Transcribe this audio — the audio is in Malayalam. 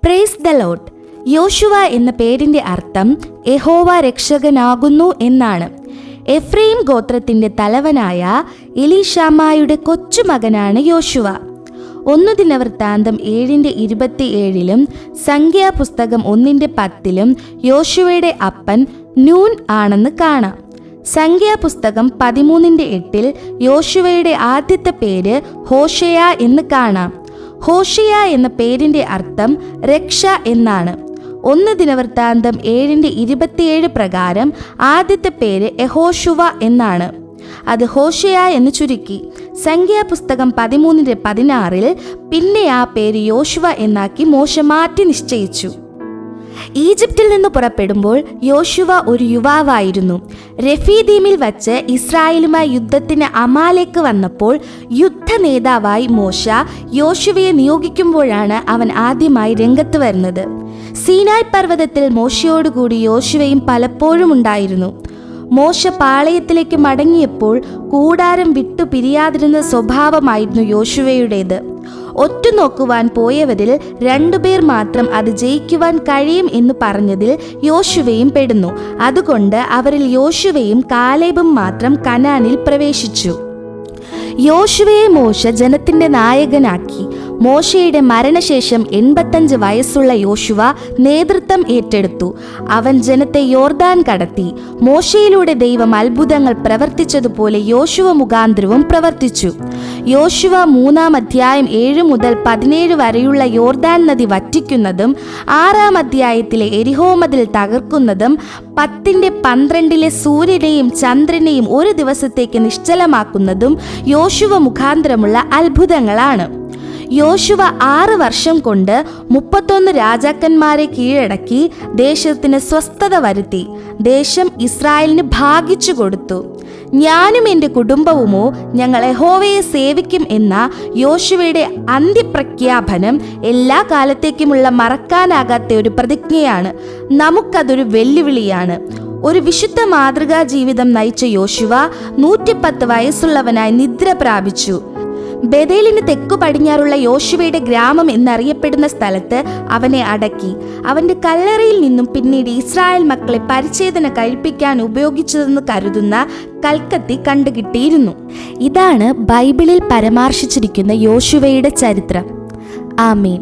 Praise the Lord. യോശുവ എന്ന പേരിൻ്റെ അർത്ഥം യഹോവ രക്ഷകനാകുന്നു എന്നാണ്. എഫ്രൈം ഗോത്രത്തിൻ്റെ തലവനായ എലീഷാമായുടെ കൊച്ചുമകനാണ് യോശുവ. 1 ദിനവൃത്താന്തം 7:27 സംഖ്യാപുസ്തകം 1:10 യോശുവയുടെ അപ്പൻ നൂൻ ആണെന്ന് കാണാം. സംഖ്യാപുസ്തകം 13:8 യോശുവയുടെ ആദ്യത്തെ പേര് ഹോശയ എന്ന് കാണാം. ഹോശയ എന്ന പേരിൻ്റെ അർത്ഥം രക്ഷ എന്നാണ്. 1 ദിനവൃത്താന്തം 7:27 പ്രകാരം ആദ്യത്തെ പേര് യഹോശുവ എന്നാണ്. അത് ഹോശയ എന്ന് ചുരുക്കി. സംഖ്യാപുസ്തകം 13:16 പിന്നെ ആ പേര് യോശുവ എന്നാക്കി മോശ മാറ്റി നിശ്ചയിച്ചു. ഈജിപ്തിൽ നിന്ന് പുറപ്പെടുമ്പോൾ യോശുവ ഒരു യുവാവായിരുന്നു. രഫീദീമിൽ വച്ച് ഇസ്രായേലുമായി യുദ്ധത്തിന് അമാലേക്ക് വന്നപ്പോൾ യുദ്ധ നേതാവായി മോശ യോശുവയെ നിയോഗിക്കുമ്പോഴാണ് അവൻ ആദ്യമായി രംഗത്ത് വരുന്നത്. സീനായ് പർവ്വതത്തിൽ മോശയോടുകൂടി യോശുവയും പലപ്പോഴും ഉണ്ടായിരുന്നു. മോശ പാളയത്തിലേക്ക് മടങ്ങിയപ്പോൾ കൂടാരം വിട്ടു പിരിയാതിരുന്ന സ്വഭാവമായിരുന്നു യോശുവയുടേത്. ഒറ്റുനോക്കുവാൻ പോയവരിൽ 2 പേർ മാത്രം അത് ജയിക്കുവാൻ കഴിയും എന്ന് പറഞ്ഞതിൽ യോശുവയും പെടുന്നു. അതുകൊണ്ട് അവരിൽ യോശുവയും കാലേബും മാത്രം കനാനിൽ പ്രവേശിച്ചു. യോശുവയെ മോശ ജനത്തിന്റെ നായകനാക്കി. മോശയുടെ മരണശേഷം 85 വയസ്സുള്ള യോശുവ നേതൃത്വം ഏറ്റെടുത്തു. അവൻ ജനത്തെ യോർദാൻ കടത്തി. മോശയിലൂടെ ദൈവം അത്ഭുതങ്ങൾ പ്രവർത്തിച്ചതുപോലെ യോശുവ മുഖാന്തരവും പ്രവർത്തിച്ചു. യോശുവ 3-ാം അധ്യായം 7 മുതൽ 17 വരെയുള്ള യോർദാൻ നദി വറ്റിക്കുന്നതും 6-ാം അധ്യായത്തിലെ എരിഹോ മതിൽ തകർക്കുന്നതും 10:12 സൂര്യനെയും ചന്ദ്രനെയും ഒരു ദിവസത്തേക്ക് നിശ്ചലമാക്കുന്നതും യോശുവ മുഖാന്തരമുള്ള അത്ഭുതങ്ങളാണ്. യോശുവ 6 വർഷം കൊണ്ട് 31 രാജാക്കന്മാരെ കീഴടക്കി ദേശത്തിന് സ്വസ്ഥത വരുത്തി. ദേശം ഇസ്രായേലിന് ഭാഗിച്ചു കൊടുത്തു. ഞാനും എൻ്റെ കുടുംബവുമോ ഞങ്ങൾ യഹോവയെ സേവിക്കും എന്ന യോശുവയുടെ അന്ത്യപ്രഖ്യാപനം എല്ലാ കാലത്തേക്കുമുള്ള മറക്കാനാകാത്ത ഒരു പ്രതിജ്ഞയാണ്. നമുക്കതൊരു വെല്ലുവിളിയാണ്. ഒരു വിശുദ്ധ മാതൃകാ ജീവിതം നയിച്ച യോശുവ 110 വയസ്സുള്ളവനായി നിദ്ര പ്രാപിച്ചു. ബേഥേലിന് തെക്കു പടിഞ്ഞാറുള്ള യോശുവയുടെ ഗ്രാമം എന്നറിയപ്പെടുന്ന സ്ഥലത്ത് അവനെ അടക്കി. അവന്റെ കല്ലറയിൽ നിന്നും പിന്നീട് ഇസ്രായേൽ മക്കളെ പരിച്ഛേദന കഴിപ്പിക്കാൻ ഉപയോഗിച്ചതെന്ന് കരുതുന്ന കൽക്കത്തി കണ്ടുകിട്ടിയിരുന്നു. ഇതാണ് ബൈബിളിൽ പരാമർശിച്ചിരിക്കുന്ന യോശുവയുടെ ചരിത്രം. ആമേൻ.